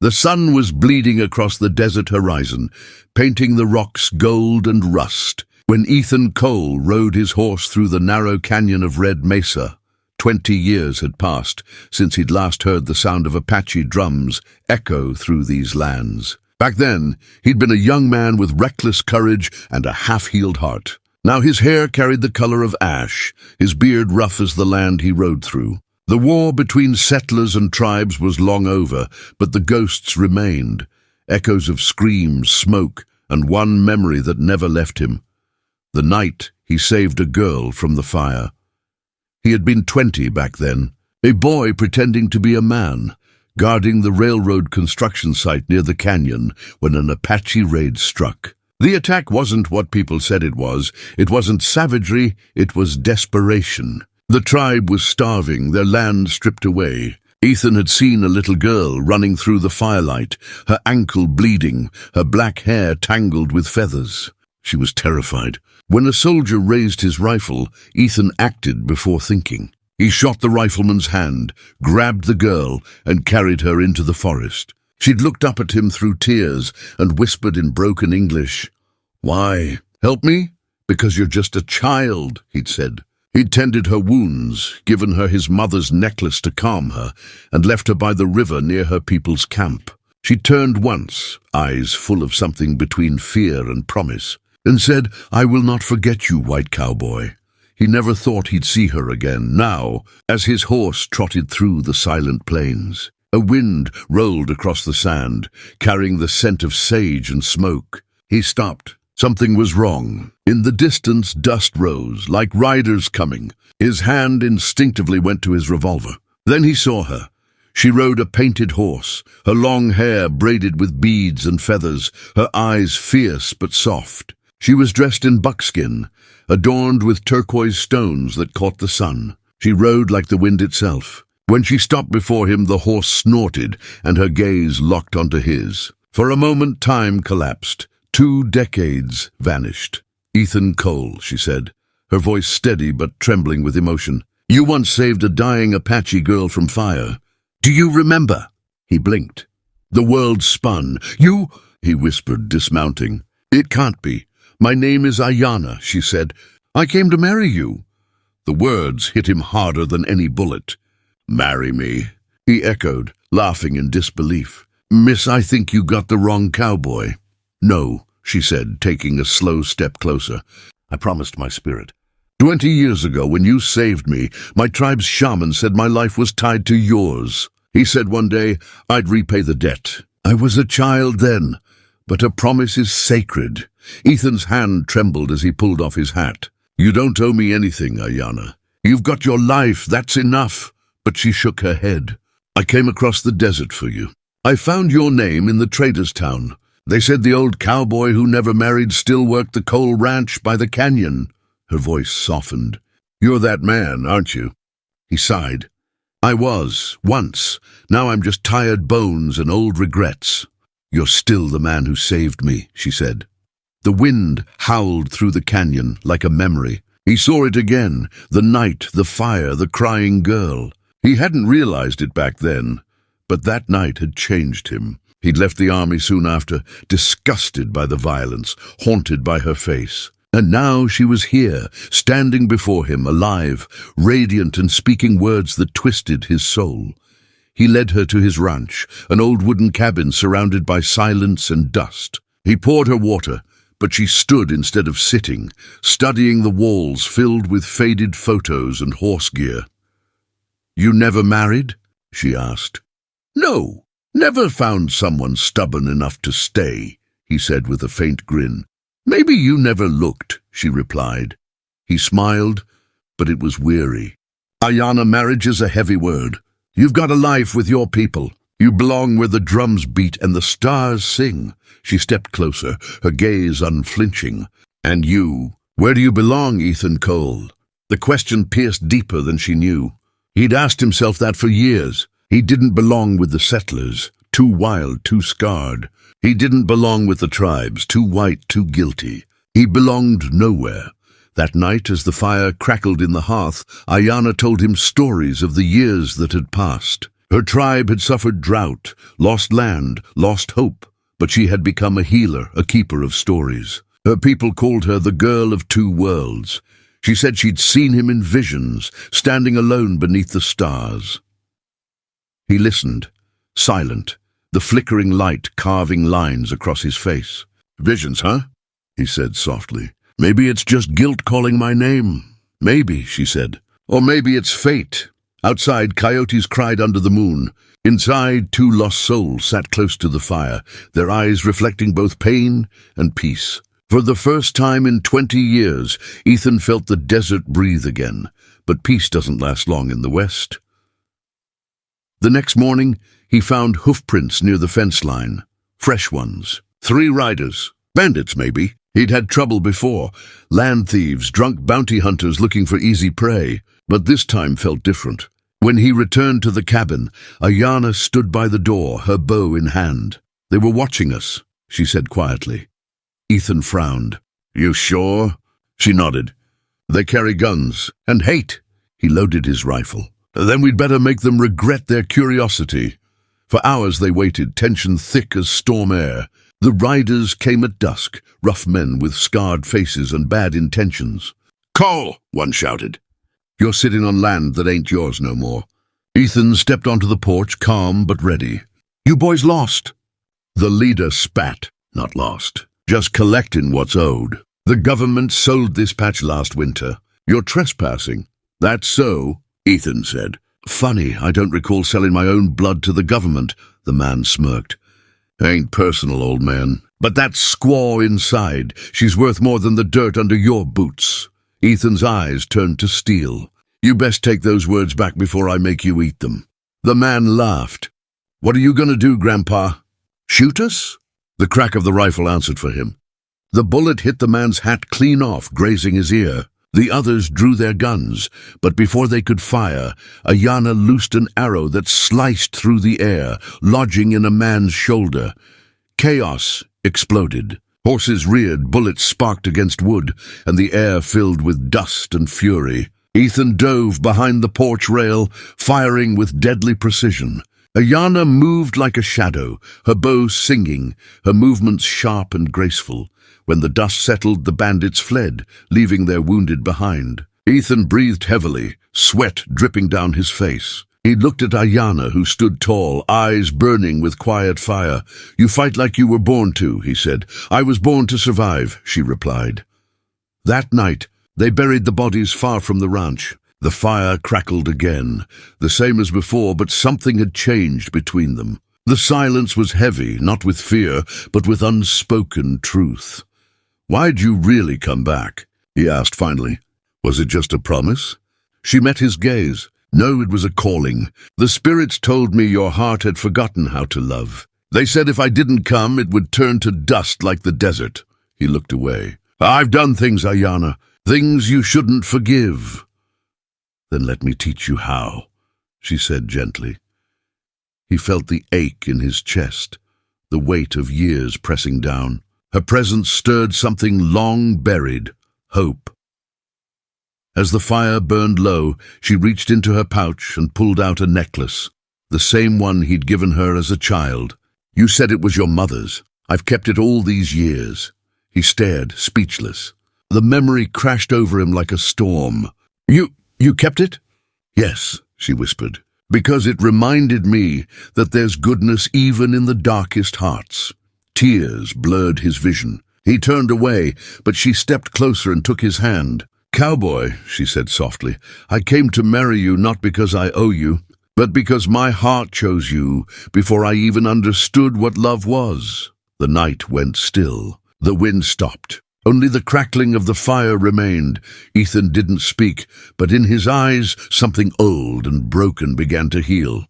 The sun was bleeding across the desert horizon, painting the rocks gold and rust. When Ethan Cole rode his horse through the narrow canyon of Red Mesa, 20 years had passed since he'd last heard the sound of Apache drums echo through these lands. Back then, he'd been a young man with reckless courage and a half-healed heart. Now his hair carried the color of ash, his beard rough as the land he rode through. The war between settlers and tribes was long over, but the ghosts remained, echoes of screams, smoke, and one memory that never left him. The night he saved a girl from the fire. He had been 20 back then, a boy pretending to be a man, guarding the railroad construction site near the canyon when an Apache raid struck. The attack wasn't what people said it was. It wasn't savagery, it was desperation. The tribe was starving, their land stripped away. Ethan had seen a little girl running through the firelight, her ankle bleeding, her black hair tangled with feathers. She was terrified. When a soldier raised his rifle, Ethan acted before thinking. He shot the rifleman's hand, grabbed the girl, and carried her into the forest. She'd looked up at him through tears and whispered in broken English, "Why? Help me? Because you're just a child," he'd said. He'd tended her wounds, given her his mother's necklace to calm her, and left her by the river near her people's camp. She turned once, eyes full of something between fear and promise, and said, "I will not forget you, white cowboy." He never thought he'd see her again. Now, as his horse trotted through the silent plains, a wind rolled across the sand, carrying the scent of sage and smoke. He stopped. Something was wrong. In the distance, dust rose, like riders coming. His hand instinctively went to his revolver. Then he saw her. She rode a painted horse, her long hair braided with beads and feathers, her eyes fierce but soft. She was dressed in buckskin, adorned with turquoise stones that caught the sun. She rode like the wind itself. When she stopped before him, the horse snorted, and her gaze locked onto his. For a moment, time collapsed. 2 decades vanished. "Ethan Cole," she said, her voice steady but trembling with emotion. "You once saved a dying Apache girl from fire. Do you remember?" He blinked. The world spun. "You?" he whispered, dismounting. "It can't be. My name is Ayanna," she said. "I came to marry you." The words hit him harder than any bullet. "Marry me?" he echoed, laughing in disbelief. "Miss, I think you got the wrong cowboy." "No," she said, taking a slow step closer. "I promised my spirit. 20 years ago, when you saved me, my tribe's shaman said my life was tied to yours. He said one day I'd repay the debt. I was a child then, but a promise is sacred." Ethan's hand trembled as he pulled off his hat. "You don't owe me anything, Ayanna. You've got your life, that's enough." But she shook her head. "I came across the desert for you. I found your name in the trader's town. They said the old cowboy who never married still worked the coal ranch by the canyon." Her voice softened. "You're that man, aren't you?" He sighed. "I was, once. Now I'm just tired bones and old regrets." "You're still the man who saved me," she said. The wind howled through the canyon like a memory. He saw it again, the night, the fire, the crying girl. He hadn't realized it back then, but that night had changed him. He'd left the army soon after, disgusted by the violence, haunted by her face. And now she was here, standing before him, alive, radiant and speaking words that twisted his soul. He led her to his ranch, an old wooden cabin surrounded by silence and dust. He poured her water, but she stood instead of sitting, studying the walls filled with faded photos and horse gear. "You never married?" she asked. "No, never found someone stubborn enough to stay," he said with a faint grin. "Maybe you never looked," she replied. He smiled, but it was weary. "Ayanna, marriage is a heavy word. You've got a life with your people. You belong where the drums beat and the stars sing." She stepped closer, her gaze unflinching. "And you? Where do you belong, Ethan Cole?" The question pierced deeper than she knew. He'd asked himself that for years. He didn't belong with the settlers, too wild, too scarred. He didn't belong with the tribes, too white, too guilty. He belonged nowhere. That night, as the fire crackled in the hearth, Ayanna told him stories of the years that had passed. Her tribe had suffered drought, lost land, lost hope, but she had become a healer, a keeper of stories. Her people called her the Girl of Two Worlds. She said she'd seen him in visions, standing alone beneath the stars. He listened, silent, the flickering light carving lines across his face. "Visions, huh?" he said softly. "Maybe it's just guilt calling my name." "Maybe," she said. "Or maybe it's fate." Outside, coyotes cried under the moon. Inside, two lost souls sat close to the fire, their eyes reflecting both pain and peace. For the first time in 20 years, Ethan felt the desert breathe again, but peace doesn't last long in the West. The next morning, he found hoofprints near the fence line. Fresh ones. 3 riders. Bandits, maybe. He'd had trouble before. Land thieves, drunk bounty hunters looking for easy prey. But this time felt different. When he returned to the cabin, Ayanna stood by the door, her bow in hand. "They were watching us," she said quietly. Ethan frowned. "You sure?" She nodded. "They carry guns. And hate." He loaded his rifle. "Then we'd better make them regret their curiosity." For hours they waited, tension thick as storm air. The riders came at dusk, rough men with scarred faces and bad intentions. "Cole!" one shouted. "You're sitting on land that ain't yours no more." Ethan stepped onto the porch, calm but ready. "You boys lost." The leader spat. "Not lost. Just collecting what's owed. The government sold this patch last winter. You're trespassing." "That's so," Ethan said. "Funny, I don't recall selling my own blood to the government," the man smirked. "Ain't personal, old man. But that squaw inside, she's worth more than the dirt under your boots." Ethan's eyes turned to steel. "You best take those words back before I make you eat them." The man laughed. "What are you going to do, Grandpa? Shoot us?" The crack of the rifle answered for him. The bullet hit the man's hat clean off, grazing his ear. The others drew their guns, but before they could fire, Ayanna loosed an arrow that sliced through the air, lodging in a man's shoulder. Chaos exploded. Horses reared, bullets sparked against wood, and the air filled with dust and fury. Ethan dove behind the porch rail, firing with deadly precision. Ayanna moved like a shadow, her bow singing, her movements sharp and graceful. When the dust settled, the bandits fled, leaving their wounded behind. Ethan breathed heavily, sweat dripping down his face. He looked at Ayanna, who stood tall, eyes burning with quiet fire. "You fight like you were born to," he said. "I was born to survive," she replied. That night, they buried the bodies far from the ranch. The fire crackled again, the same as before, but something had changed between them. The silence was heavy, not with fear, but with unspoken truth. "Why'd you really come back?" he asked finally. "Was it just a promise?" She met his gaze. "No, it was a calling. The spirits told me your heart had forgotten how to love. They said if I didn't come, it would turn to dust like the desert." He looked away. "I've done things, Ayanna, things you shouldn't forgive." "Then let me teach you how," she said gently. He felt the ache in his chest, the weight of years pressing down. Her presence stirred something long buried, hope. As the fire burned low, she reached into her pouch and pulled out a necklace, the same one he'd given her as a child. "You said it was your mother's. I've kept it all these years." He stared, speechless. The memory crashed over him like a storm. You kept it?" "Yes," she whispered, "because it reminded me that there's goodness even in the darkest hearts." Tears blurred his vision. He turned away, but she stepped closer and took his hand. "Cowboy," she said softly, "I came to marry you not because I owe you, but because my heart chose you before I even understood what love was." The night went still. The wind stopped. Only the crackling of the fire remained. Ethan didn't speak, but in his eyes something old and broken began to heal.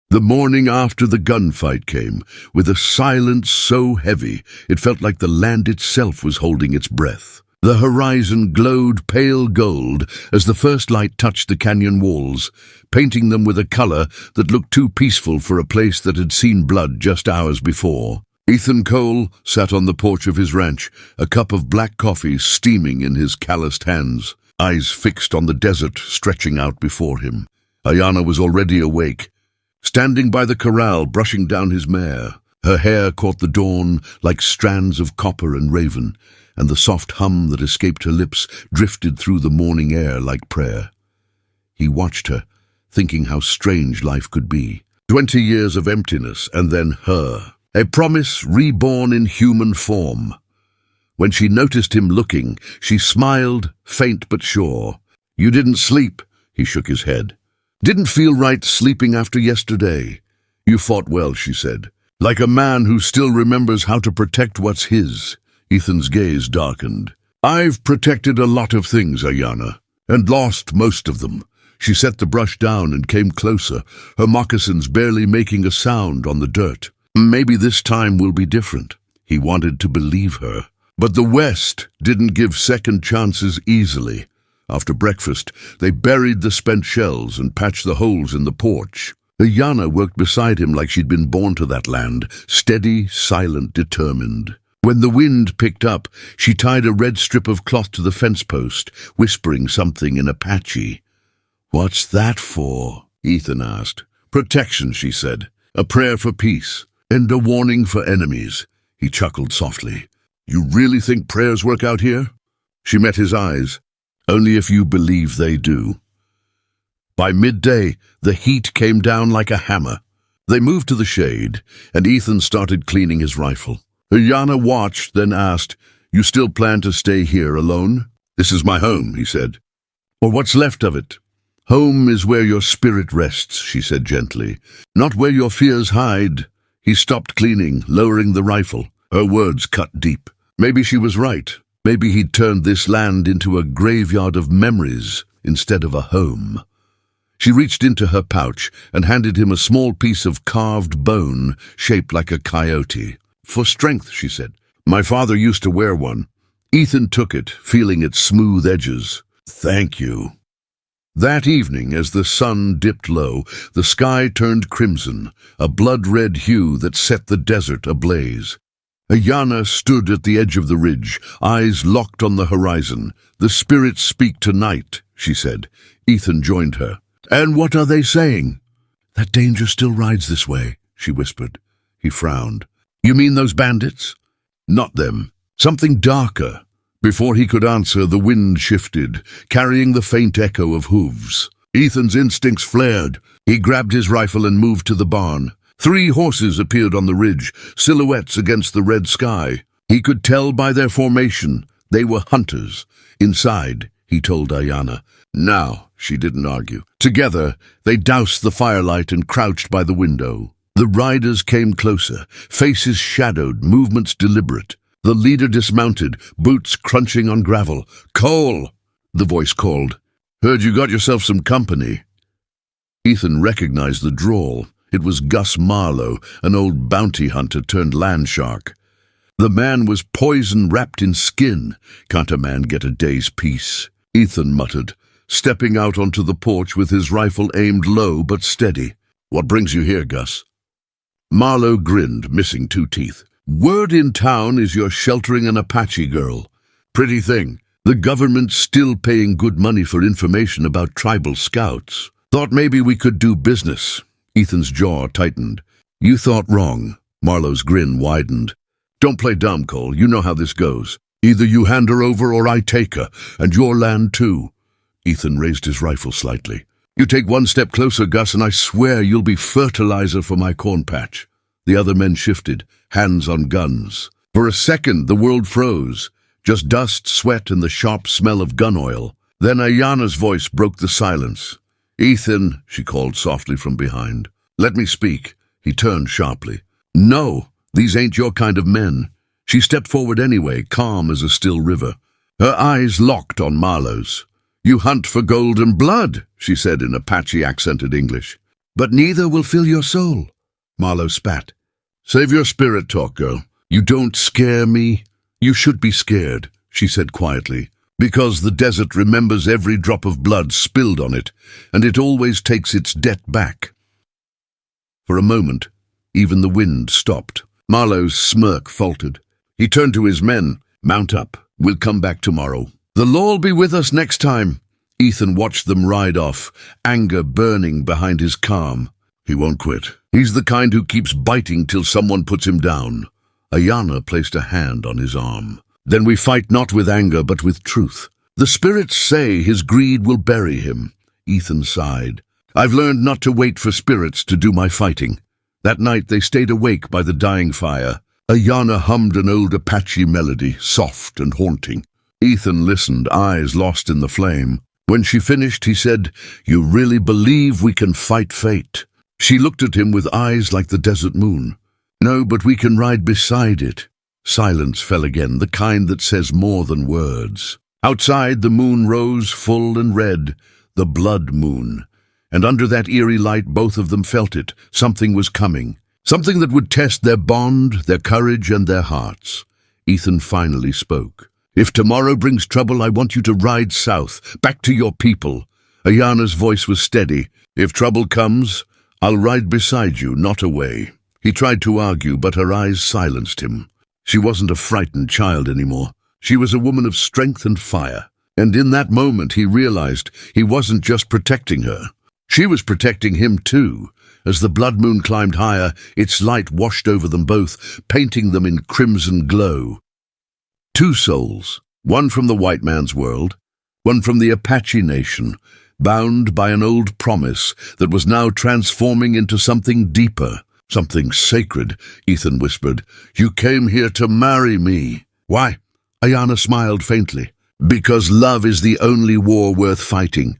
The morning after the gunfight came, with a silence so heavy it felt like the land itself was holding its breath. The horizon glowed pale gold as the first light touched the canyon walls, painting them with a color that looked too peaceful for a place that had seen blood just hours before. Ethan Cole sat on the porch of his ranch, a cup of black coffee steaming in his calloused hands. eyes fixed on the desert stretching out before him. Ayana was already awake, standing by the corral, brushing down his mare. Her hair caught the dawn like strands of copper and raven, and the soft hum that escaped her lips drifted through the morning air like prayer. He watched her, thinking how strange life could be. 20 years of emptiness, and then her. A promise reborn in human form. When she noticed him looking, she smiled, faint but sure. "You didn't sleep," he shook his head. "Didn't feel right sleeping after yesterday." "You fought well," she said. "Like a man who still remembers how to protect what's his." Ethan's gaze darkened. "I've protected a lot of things, Ayana, and lost most of them." She set the brush down and came closer, her moccasins barely making a sound on the dirt. "Maybe this time will be different." He wanted to believe her. But the West didn't give second chances easily. After breakfast, they buried the spent shells and patched the holes in the porch. Ayana worked beside him like she'd been born to that land, steady, silent, determined. When the wind picked up, she tied a red strip of cloth to the fence post, whispering something in Apache. "What's that for?" Ethan asked. "Protection," she said. "A prayer for peace, and a warning for enemies." He chuckled softly. "You really think prayers work out here?" She met his eyes. "Only if you believe they do." By midday, the heat came down like a hammer. They moved to the shade, and Ethan started cleaning his rifle. Ayana watched, then asked, "You still plan to stay here alone?" "This is my home," he said. "Or what's left of it?" "Home is where your spirit rests," she said gently, "not where your fears hide." He stopped cleaning, lowering the rifle. Her words cut deep. Maybe she was right. Maybe he'd turned this land into a graveyard of memories instead of a home. She reached into her pouch and handed him a small piece of carved bone shaped like a coyote. "For strength," she said. "My father used to wear one." Ethan took it, feeling its smooth edges. "Thank you." That evening, as the sun dipped low, the sky turned crimson, a blood-red hue that set the desert ablaze. Ayana stood at the edge of the ridge, eyes locked on the horizon. "The spirits speak tonight," she said. Ethan joined her. "And what are they saying?" "That danger still rides this way," she whispered. He frowned. "You mean those bandits?" "Not them. Something darker." Before he could answer, the wind shifted, carrying the faint echo of hooves. Ethan's instincts flared. He grabbed his rifle and moved to the barn. 3 horses appeared on the ridge, silhouettes against the red sky. He could tell by their formation. They were hunters. "Inside," he told Ayana. "Now," she didn't argue. Together, they doused the firelight and crouched by the window. The riders came closer, faces shadowed, movements deliberate. The leader dismounted, boots crunching on gravel. "Cole!" the voice called. "Heard you got yourself some company." Ethan recognized the drawl. It was Gus Marlowe, an old bounty hunter turned land shark. The man was poison wrapped in skin. "Can't a man get a day's peace?" Ethan muttered, stepping out onto the porch with his rifle aimed low but steady. "What brings you here, Gus?" Marlowe grinned, missing 2 teeth. "Word in town is you're sheltering an Apache girl. Pretty thing. The government's still paying good money for information about tribal scouts. Thought maybe we could do business." Ethan's jaw tightened. "You thought wrong." Marlowe's grin widened. "Don't play dumb, Cole. You know how this goes. Either you hand her over or I take her, and your land too." Ethan raised his rifle slightly. "You take 1 step closer, Gus, and I swear you'll be fertilizer for my corn patch." The other men shifted, hands on guns. For a second, the world froze. Just dust, sweat, and the sharp smell of gun oil. Then Ayana's voice broke the silence. "Ethan," she called softly from behind. "Let me speak." He turned sharply. "No, these ain't your kind of men." She stepped forward anyway, calm as a still river. Her eyes locked on Marlowe's. "You hunt for gold and blood," she said in Apache-accented English. "But neither will fill your soul." Marlowe spat. "Save your spirit talk, girl. You don't scare me." "You should be scared," she said quietly, "because the desert remembers every drop of blood spilled on it, and it always takes its debt back." For a moment, even the wind stopped. Marlowe's smirk faltered. He turned to his men. "Mount up. We'll come back tomorrow." The law'll be with us next time. Ethan watched them ride off, anger burning behind his calm. He won't quit. He's the kind who keeps biting till someone puts him down. Ayana placed a hand on his arm. Then we fight not with anger, but with truth. The spirits say his greed will bury him. Ethan sighed. I've learned not to wait for spirits to do my fighting. That night they stayed awake by the dying fire. Ayana hummed an old Apache melody, soft and haunting. Ethan listened, eyes lost in the flame. When she finished, he said, "You really believe we can fight fate?" She looked at him with eyes like the desert moon. "No, but we can ride beside it." Silence fell again, the kind that says more than words. Outside, the moon rose full and red, the blood moon. And under that eerie light, both of them felt it. Something was coming. Something that would test their bond, their courage, and their hearts. Ethan finally spoke. "If tomorrow brings trouble, I want you to ride south, back to your people." Ayana's voice was steady. "If trouble comes, I'll ride beside you, not away." He tried to argue, but her eyes silenced him. She wasn't a frightened child anymore. She was a woman of strength and fire. And in that moment he realized he wasn't just protecting her. She was protecting him too. As the blood moon climbed higher, its light washed over them both, painting them in crimson glow. Two souls, one from the white man's world, one from the Apache nation, bound by an old promise that was now transforming into something deeper, something sacred. Ethan whispered, "You came here to marry me." "Why?" Ayana smiled faintly. "Because love is the only war worth fighting.